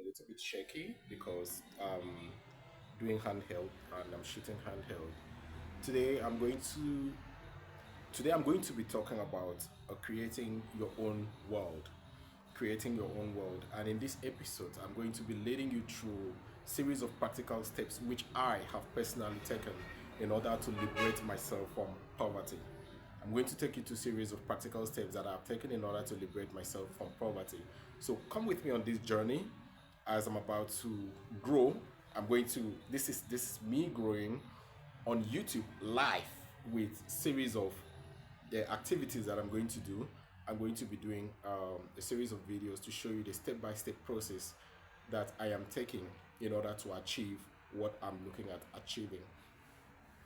little bit shaky because I'm doing handheld and I'm shooting handheld. Today I'm going to today I'm going to be talking about creating your own world. Creating your own world. And in this episode, I'm going to be leading you through series of practical steps which I have personally taken in order to liberate myself from poverty. I'm going to take you to a series of practical steps that I've taken in order to liberate myself from poverty. So come with me on this journey as I'm about to grow. I'm going to this is me growing on YouTube live with series of the activities that I'm going to do. I'm going to be doing a series of videos to show you the step-by-step process that I am taking in order to achieve what I'm looking at achieving.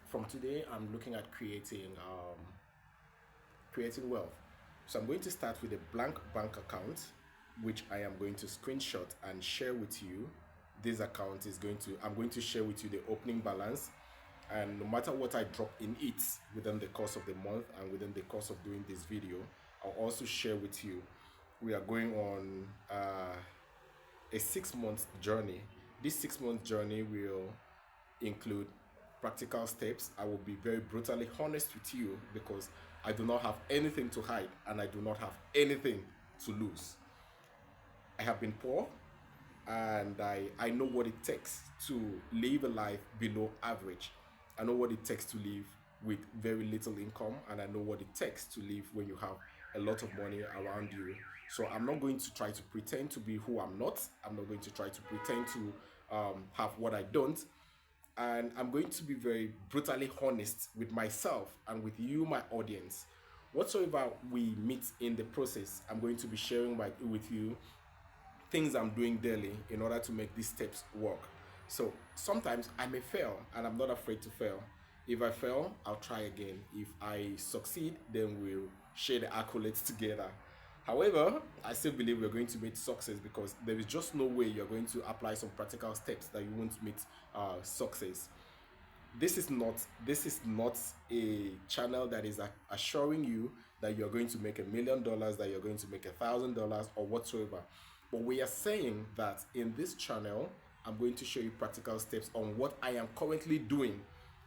From today, I'm looking at creating wealth. So I'm going to start with a blank bank account, which I am going to screenshot and share with you. This account is going to, I'm going to share with you the opening balance. And no matter what I drop in it within the course of the month and within the course of doing this video, I'll also share with you. We are going on a 6 month journey. This 6 month journey will include practical steps. I will be very brutally honest with you because I do not have anything to hide and I do not have anything to lose. I have been poor and I know what it takes to live a life below average. I know what it takes to live with very little income, and I know what it takes to live when you have a lot of money around you. So I'm not going to try to pretend to be who I'm not. I'm not going to try to pretend to have what I don't. And I'm going to be very brutally honest with myself and with you, my audience. Whatsoever we meet in the process, I'm going to be sharing with you things I'm doing daily in order to make these steps work. So sometimes I may fail and I'm not afraid to fail. If I fail, I'll try again. If I succeed, then we'll share the accolades together. However, I still believe we're going to meet success because there is just no way you're going to apply some practical steps that you won't meet success. This is not a channel that is assuring you that you're going to make $1 million, that you're going to make $1,000 or whatsoever. But we are saying that in this channel, I'm going to show you practical steps on what I am currently doing.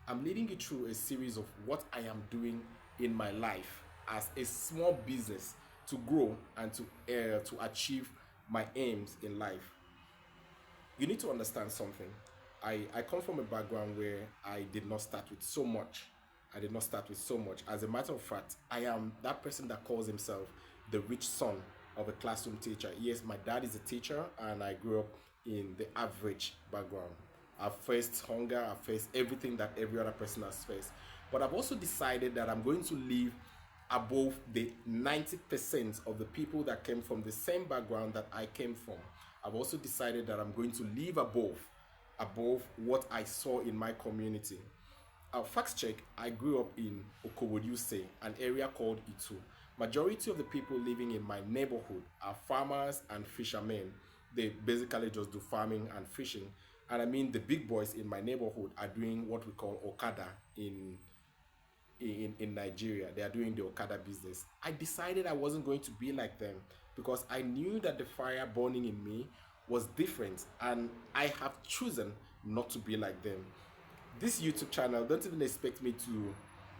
I'm leading you through a series of what I am doing in my life as a small business to grow and to achieve my aims in life. You need to understand something. I come from a background where I did not start with so much. I did not start with so much. As a matter of fact, I am that person that calls himself the rich son of a classroom teacher. Yes, my dad is a teacher and I grew up in the average background. I've faced hunger, I've faced everything that every other person has faced. But I've also decided that I'm going to live above the 90% of the people that came from the same background that I came from. I've also decided that I'm going to live above what I saw in my community. Fact check, I grew up in Okobodiuse, an area called Itu. Majority of the people living in my neighborhood are farmers and fishermen. They basically just do farming and fishing. And I mean the big boys in my neighborhood are doing what we call Okada in Nigeria. They are doing the Okada business. I decided I wasn't going to be like them because I knew that the fire burning in me was different and I have chosen not to be like them. This YouTube channel, don't even expect me to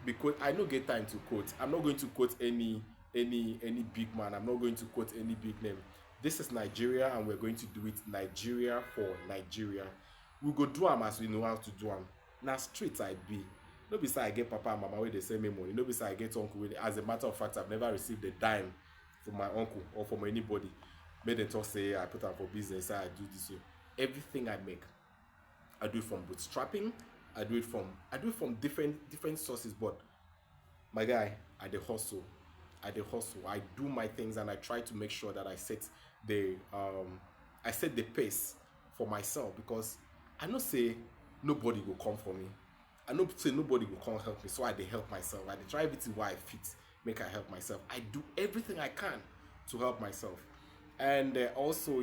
be quote. I don't get time to quote. I'm not going to quote any big man. I'm not going to quote any big name. This is Nigeria and we're going to do it Nigeria for Nigeria. We go do them as we know how to do them. Now street I be. No be say I get papa and mama where they send me money. No be say I get uncle with it. As a matter of fact, I've never received a dime from my uncle or from anybody. Made them talk say I put up for business, I do this. Everything I make, I do it from bootstrapping. I do it from different sources. But my guy, I dey hustle. I do my things and I try to make sure that the I set the pace for myself because I know say nobody will come for me. I know say nobody will come help me, so I dey help myself. I dey try everything where I fit, make I help myself. I do everything I can to help myself. And also,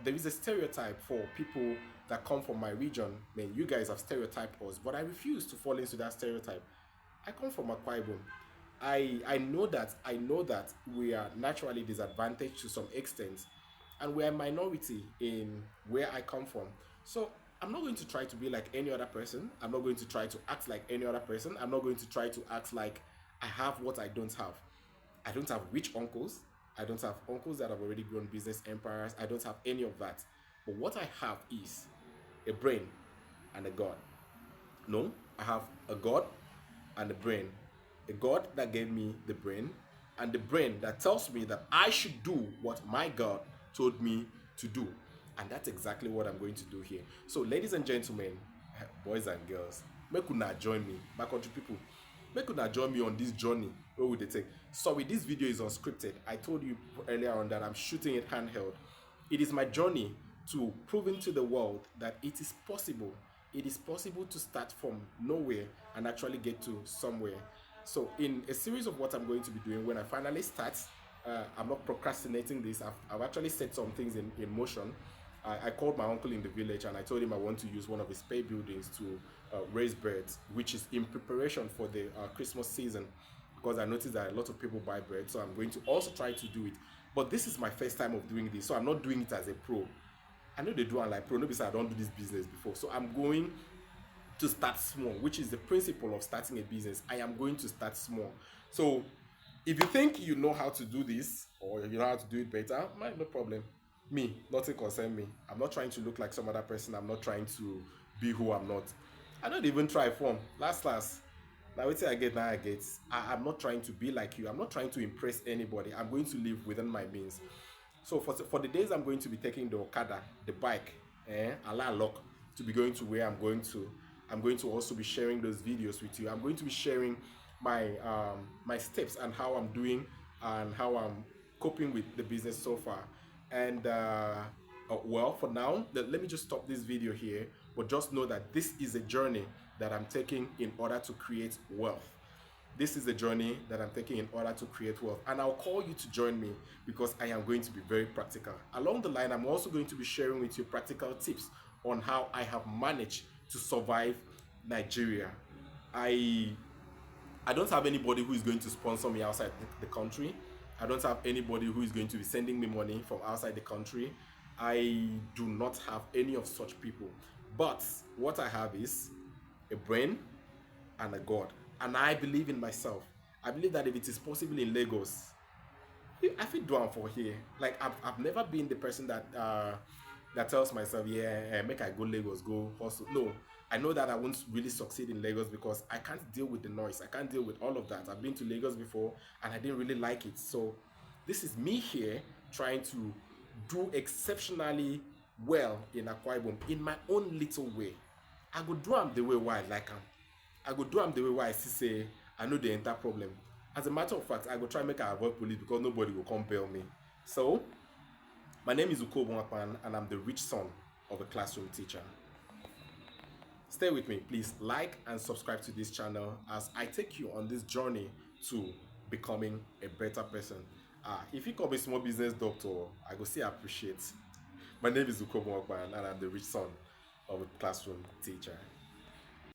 there is a stereotype for people that come from my region. Man, you guys have stereotyped us, but I refuse to fall into that stereotype. I come from Akwa Ibom. I know that we are naturally disadvantaged to some extent, and we're a minority in where I come from. So I'm not going to try to be like any other person. I'm not going to try to act like any other person. I'm not going to try to act like I have what I don't have. I don't have rich uncles. I don't have uncles that have already grown business empires. I don't have any of that. But what I have is a brain and a God. No, I have a God and a brain. A God that gave me the brain, and the brain that tells me that I should do what my God told me to do. And that's exactly what I'm going to do here. So, ladies and gentlemen, boys and girls, make una join me, my country people. Make una join me on this journey. Where would they take? Sorry, this video is unscripted. I told you earlier on that I'm shooting it handheld. It is my journey to proving to the world that it is possible. It is possible to start from nowhere and actually get to somewhere. So in a series of what I'm going to be doing when I finally start, I'm not procrastinating this. I've actually set some things in motion. I called my uncle in the village and I told him I want to use one of his pay buildings to raise birds, which is in preparation for the Christmas season, because I noticed that a lot of people buy bread. So I'm going to also try to do it. But this is my first time of doing this, so I'm not doing it as a pro. I know they do like pro, no, because I don't do this business before. So I'm going to start small, which is the principle of starting a business. I am going to start small. So if you think you know how to do this or you know how to do it better, no problem. Me, nothing concern me. I'm not trying to look like some other person. I'm not trying to be who I'm not. I don't even try form. Last. Now what I get, now I get. I'm not trying to be like you. I'm not trying to impress anybody. I'm going to live within my means. So for the days I'm going to be taking the Okada, the bike, Allah luck, to be going to where I'm going to also be sharing those videos with you. I'm going to be sharing my my steps and how I'm doing and how I'm coping with the business so far. And well, for now, let me just stop this video here. But just know that this is a journey that I'm taking in order to create wealth. This is a journey that I'm taking in order to create wealth. And I'll call you to join me because I am going to be very practical. Along the line, I'm also going to be sharing with you practical tips on how I have managed to survive Nigeria. I don't have anybody who is going to sponsor me outside the country. I don't have anybody who is going to be sending me money from outside the country. I do not have any of such people. But what I have is a brain and a God. And I believe in myself. I believe that if it is possible in Lagos, I feel down for here. Like I've never been the person that that tells myself, yeah, make I go Lagos, go hustle. No, I know that I won't really succeed in Lagos because I can't deal with the noise. I can't deal with all of that. I've been to Lagos before and I didn't really like it. So this is me here trying to do exceptionally well in Akwa Ibom in my own little way. I go do am the way why I like am. I go do am the way why I see say I know the entire problem. As a matter of fact, I go try make I avoid police because nobody will come bail me. So my name is Uko Bonakpan and I'm the rich son of a classroom teacher. Stay with me, please like and subscribe to this channel as I take you on this journey to becoming a better person. If you call me small business doctor, I go say appreciate. My name is Uko Bonakpan and I'm the rich son of a classroom teacher.